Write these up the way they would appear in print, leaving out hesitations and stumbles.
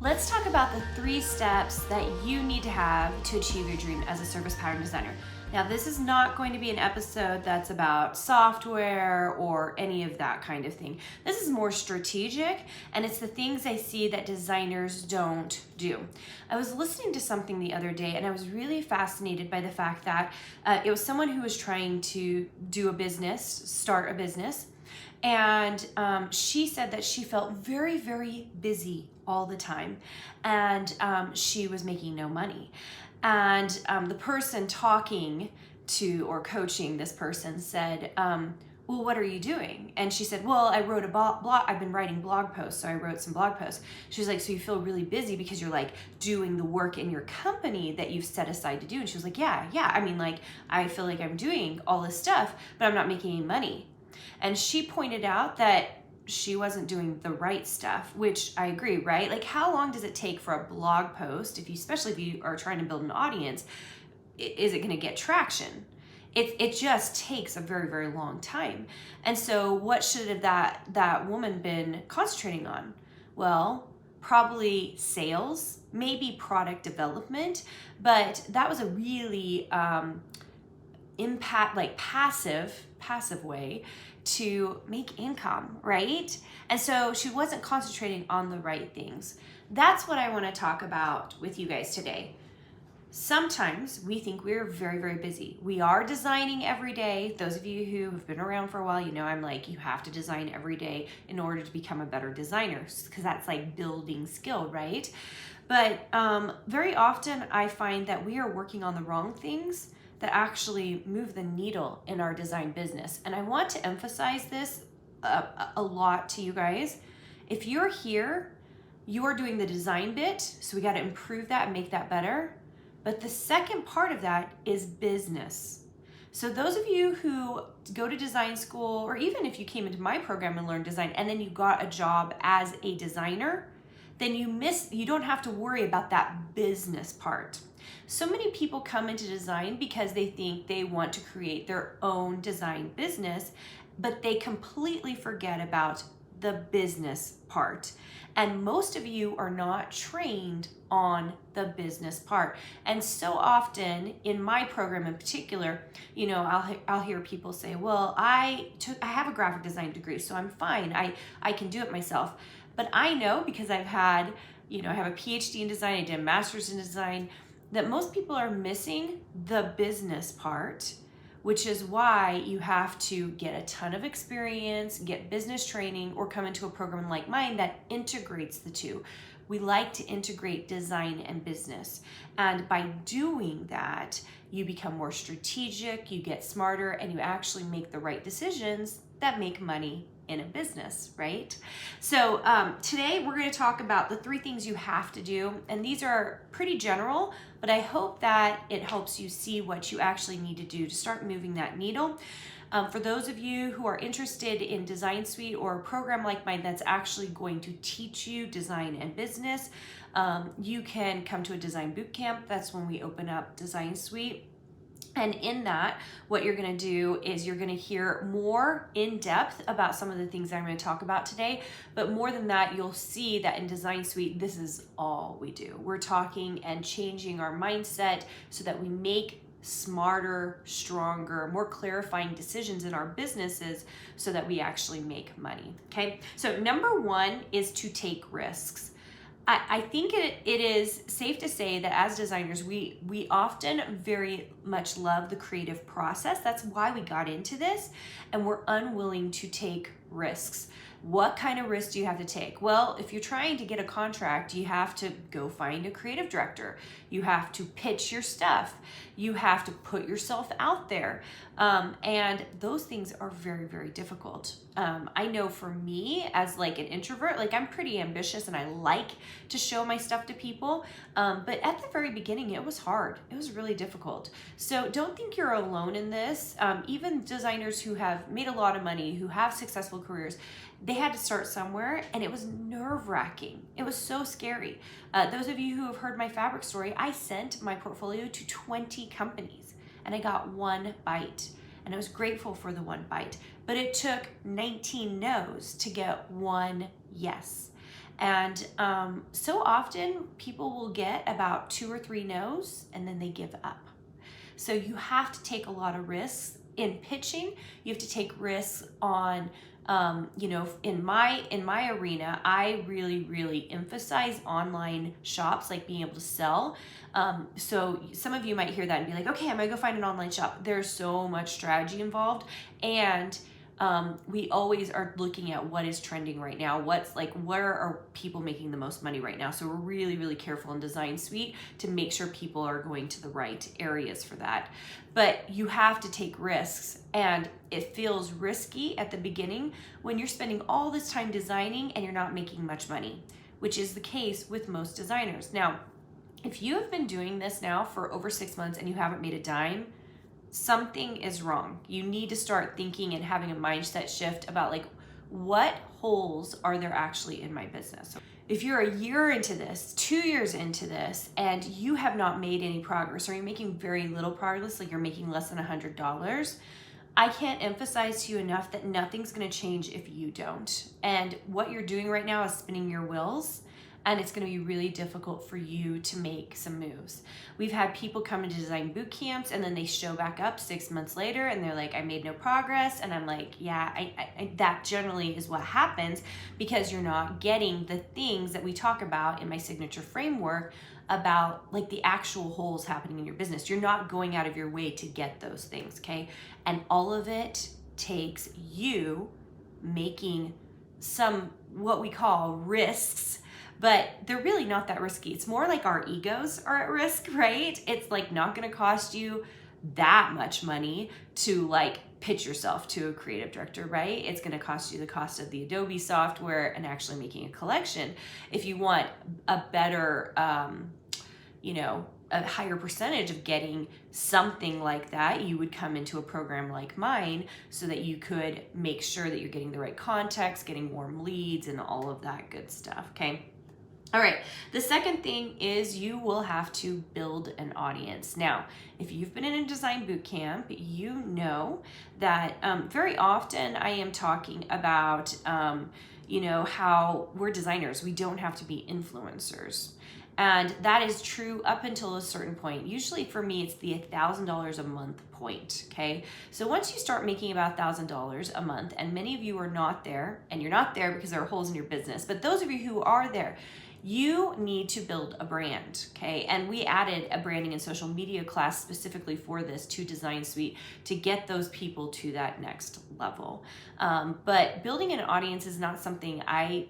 Let's talk about the 3 steps that you need to have to achieve your dream as a service pattern designer. Now, this is not going to be an episode that's about software or any of that kind of thing. This is more strategic, and it's the things I see that designers don't do. I was listening to something the other day, and I was really fascinated by the fact that it was someone who was trying to do a business, start a business, and she said that she felt very, very busy all the time, and she was making no money. And the person talking to or coaching this person said, well, what are you doing? And she said, well, I wrote a blog. I've been writing blog posts, so I wrote some blog posts. She was like, so you feel really busy because you're like doing the work in your company that you've set aside to do? And she was like, yeah. I mean, like, I feel like I'm doing all this stuff, but I'm not making any money. And she pointed out that she wasn't doing the right stuff, which I agree, right? Like, how long does it take for a blog post, especially if you are trying to build an audience, is it going to get traction? It just takes a very, very long time. And so what should have that woman been concentrating on? Well, probably sales, maybe product development, but that was a really passive way to make income, right? And so she wasn't concentrating on the right things. That's what I want to talk about with you guys today. Sometimes we think we're very, very busy. We are designing every day. Those of you who have been around for a while, you know I'm like, you have to design every day in order to become a better designer, because that's like building skill, right? But very often I find that we are working on the wrong things that actually move the needle in our design business. And I want to emphasize this a lot to you guys. If you're here, you're doing the design bit, so we got to improve that and make that better. But the second part of that is business. So those of you who go to design school, or even if you came into my program and learned design and then you got a job as a designer, then you don't have to worry about that business part. So many people come into design because they think they want to create their own design business, but they completely forget about the business part. And most of you are not trained on the business part. And so often in my program in particular, you know, I'll hear people say, well, I have a graphic design degree, so I'm fine. I can do it myself. But I know, because I have a Ph.D. in design, I did a master's in design, that most people are missing the business part, which is why you have to get a ton of experience, get business training, or come into a program like mine that integrates the two. We like to integrate design and business. And by doing that, you become more strategic, you get smarter, and you actually make the right decisions that make money in a business, right? So today we're going to talk about the 3 things you have to do, and these are pretty general, but I hope that it helps you see what you actually need to do to start moving that needle. For those of you who are interested in Design Suite or a program like mine that's actually going to teach you design and business, you can come to a design bootcamp. That's when we open up Design Suite. And in that, what you're going to do is you're going to hear more in depth about some of the things that I'm going to talk about today. But more than that, you'll see that in Design Suite, this is all we do. We're talking and changing our mindset so that we make smarter, stronger, more clarifying decisions in our businesses so that we actually make money. Okay. So number 1 is to take risks. I think it is safe to say that as designers, we often very much love the creative process. That's why we got into this, and we're unwilling to take risks. What kind of risks do you have to take? Well, if you're trying to get a contract, you have to go find a creative director. You have to pitch your stuff. You have to put yourself out there. And those things are very, very difficult. I know for me as like an introvert, like I'm pretty ambitious and I like to show my stuff to people. But at the very beginning, it was hard. It was really difficult. So don't think you're alone in this. Even designers who have made a lot of money, who have successful careers, they had to start somewhere, and it was nerve-wracking. It was so scary. Those of you who have heard my fabric story, I sent my portfolio to 20 companies, and I got 1 bite. And I was grateful for the 1 bite. But it took 19 no's to get 1 yes. And so often people will get about 2 or 3 no's and then they give up. So you have to take a lot of risks in pitching. You have to take risks on, you know, in my arena, I really emphasize online shops, like being able to sell. So some of you might hear that and be like, okay, I'm gonna go find an online shop. There's so much strategy involved, and we always are looking at what is trending right now. Where are people making the most money right now? So we're really careful in Design Suite to make sure people are going to the right areas for that. But you have to take risks, and it feels risky at the beginning when you're spending all this time designing and you're not making much money, which is the case with most designers. Now, if you have been doing this now for over 6 months and you haven't made a dime, something is wrong. You need to start thinking and having a mindset shift about like, what holes are there actually in my business? If you're a year into this, 2 years into this, and you have not made any progress, or you're making very little progress, like you're making less than $100, I can't emphasize to you enough that nothing's gonna change if you don't. And what you're doing right now is spinning your wheels, and it's gonna be really difficult for you to make some moves. We've had people come into design boot camps and then they show back up 6 months later and they're like, I made no progress. And I'm like, yeah, that generally is what happens, because you're not getting the things that we talk about in my signature framework about like the actual holes happening in your business. You're not going out of your way to get those things, okay? And all of it takes you making some, what we call risks, but they're really not that risky. It's more like our egos are at risk, right? It's like not gonna cost you that much money to like pitch yourself to a creative director, right? It's gonna cost you the cost of the Adobe software and actually making a collection. If you want a better, you know, a higher percentage of getting something like that, you would come into a program like mine so that you could make sure that you're getting the right context, getting warm leads, and all of that good stuff, okay? All right, the second thing is you will have to build an audience. Now, if you've been in a design boot camp, you know that very often I am talking about, you know, how we're designers. We don't have to be influencers. And that is true up until a certain point. Usually for me, it's the $1,000 a month point, okay? So once you start making about $1,000 a month, and many of you are not there, and you're not there because there are holes in your business, but those of you who are there, you need to build a brand, okay? And we added a branding and social media class specifically for this to Design Suite to get those people to that next level. But building an audience is not something I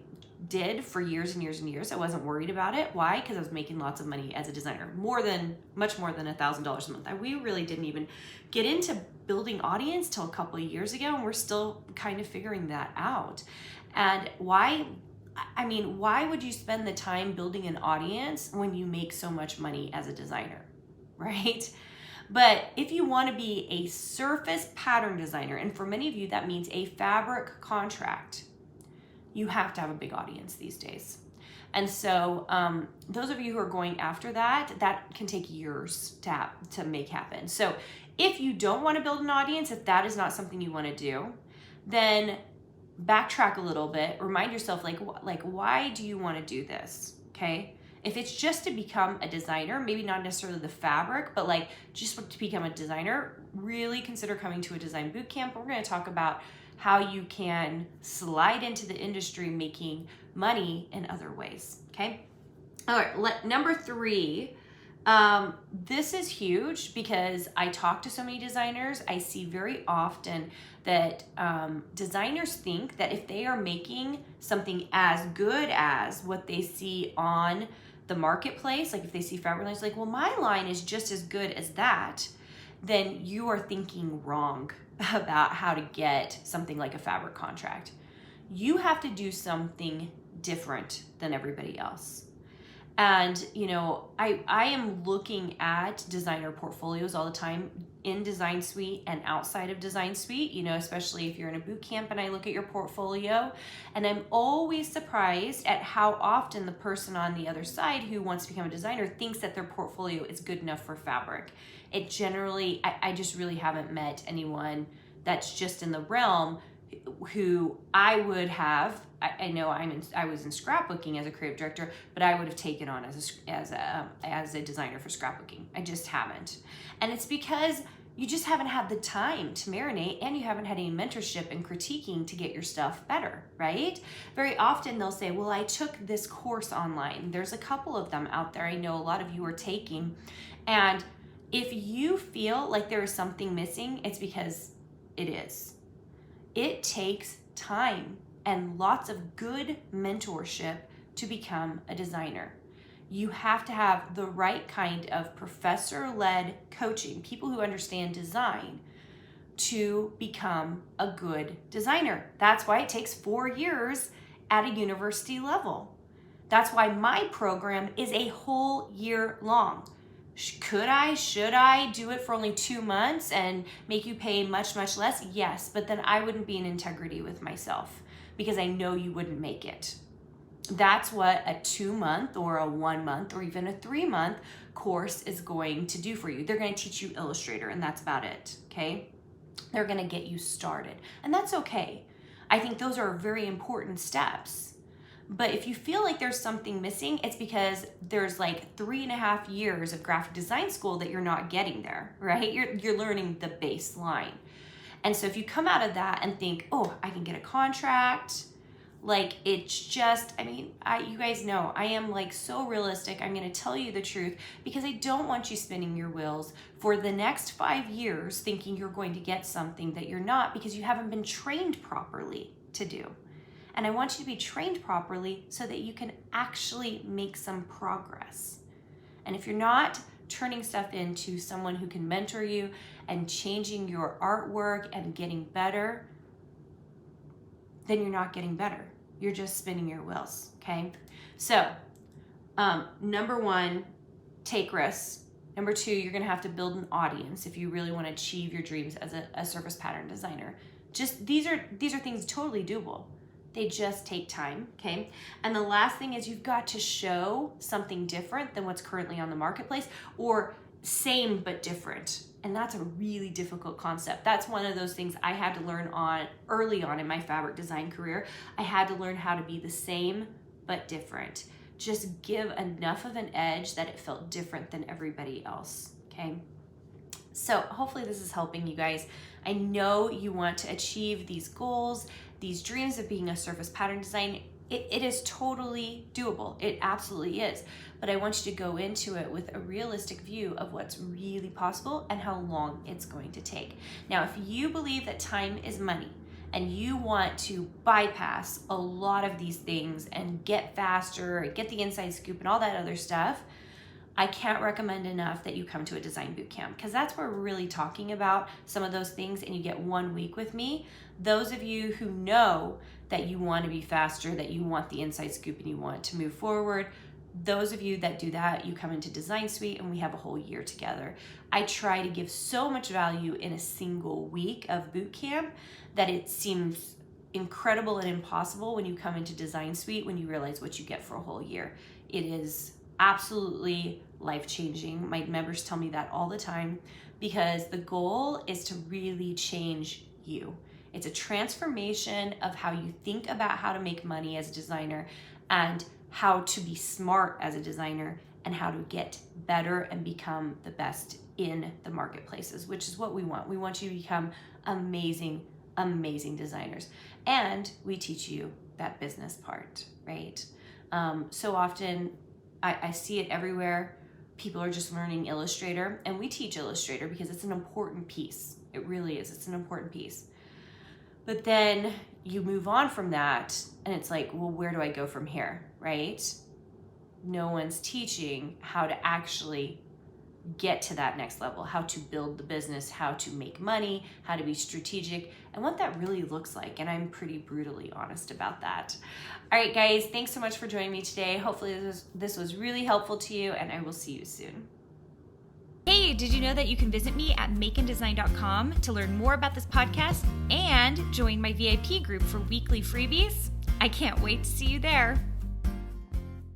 did for years and years and years. I wasn't worried about it. Why? Because I was making lots of money as a designer, much more than $1,000 a month. We really didn't even get into building audience till a couple of years ago, and we're still kind of figuring that out. And why would you spend the time building an audience when you make so much money as a designer, right? But if you want to be a surface pattern designer, and for many of you that means a fabric contract, you have to have a big audience these days. And so those of you who are going after that can take years to make happen. So if you don't want to build an audience, if that is not something you want to do, then backtrack a little bit. Remind yourself, like why do you want to do this, okay? If it's just to become a designer, maybe not necessarily the fabric, but like just to become a designer, really consider coming to a design boot camp. We're going to talk about how you can slide into the industry making money in other ways, okay? All right, number 3, this is huge because I talk to so many designers. I see very often that designers think that if they are making something as good as what they see on the marketplace, like if they see fabric lines, like, well, my line is just as good as that, then you are thinking wrong about how to get something like a fabric contract. You have to do something different than everybody else. And, you know, I am looking at designer portfolios all the time in Design Suite and outside of Design Suite, you know, especially if you're in a boot camp and I look at your portfolio, and I'm always surprised at how often the person on the other side who wants to become a designer thinks that their portfolio is good enough for fabric. It generally, I just really haven't met anyone that's just in the realm who I would have, I know I was in scrapbooking as a creative director, but I would have taken on as a designer for scrapbooking. I just haven't. And it's because you just haven't had the time to marinate, and you haven't had any mentorship and critiquing to get your stuff better, right? Very often they'll say, well, I took this course online. There's a couple of them out there I know a lot of you are taking. And if you feel like there is something missing, it's because it is. It takes time and lots of good mentorship to become a designer. You have to have the right kind of professor-led coaching, people who understand design, to become a good designer. That's why it takes 4 years at a university level. That's why my program is a whole year long. Should I do it for only 2 months and make you pay much, much less? Yes, but then I wouldn't be in integrity with myself, because I know you wouldn't make it. That's what a 2-month or a 1 month or even a 3-month course is going to do for you. They're going to teach you Illustrator, and that's about it, okay? They're going to get you started, and that's okay. I think those are very important steps. But if you feel like there's something missing, it's because there's like 3.5 years of graphic design school that you're not getting there, right? You're learning the baseline. And so if you come out of that and think, oh, I can get a contract, like it's just, you guys know, I am like so realistic. I'm going to tell you the truth, because I don't want you spinning your wheels for the next 5 years thinking you're going to get something that you're not, because you haven't been trained properly to do. And I want you to be trained properly so that you can actually make some progress. And if you're not turning stuff into someone who can mentor you and changing your artwork and getting better, then you're not getting better. You're just spinning your wheels, okay? So, number 1, take risks. Number 2, you're gonna have to build an audience if you really wanna achieve your dreams as a surface pattern designer. Just, these are things totally doable. They just take time, okay? And the last thing is you've got to show something different than what's currently on the marketplace, or same but different. And that's a really difficult concept. That's one of those things I had to learn early on in my fabric design career. I had to learn how to be the same but different. Just give enough of an edge that it felt different than everybody else, okay? So hopefully this is helping you guys. I know you want to achieve these goals, these dreams of being a surface pattern design. It is totally doable. It absolutely is. But I want you to go into it with a realistic view of what's really possible and how long it's going to take. Now, if you believe that time is money and you want to bypass a lot of these things and get faster, get the inside scoop and all that other stuff, I can't recommend enough that you come to a design bootcamp, because that's where we're really talking about some of those things, and you get 1 week with me. Those of you who know that you want to be faster, that you want the inside scoop and you want to move forward, those of you that do that, you come into Design Suite and we have a whole year together. I try to give so much value in a single week of bootcamp that it seems incredible and impossible when you come into Design Suite, when you realize what you get for a whole year. It is absolutely life-changing. My members tell me that all the time, because the goal is to really change you. It's a transformation of how you think about how to make money as a designer, and how to be smart as a designer, and how to get better and become the best in the marketplaces, which is what we want. We want you to become amazing, amazing designers. And we teach you that business part, right? So often I see it everywhere. People are just learning Illustrator, and we teach Illustrator because it's an important piece. It really is. It's an important piece. But then you move on from that, and it's like, well, where do I go from here, right? No one's teaching how to actually get to that next level, how to build the business, how to make money, how to be strategic, and what that really looks like. And I'm pretty brutally honest about that. All right, guys, thanks so much for joining me today. Hopefully this was really helpful to you, and I will see you soon. Hey, did you know that you can visit me at makeanddesign.com to learn more about this podcast and join my VIP group for weekly freebies? I can't wait to see you there.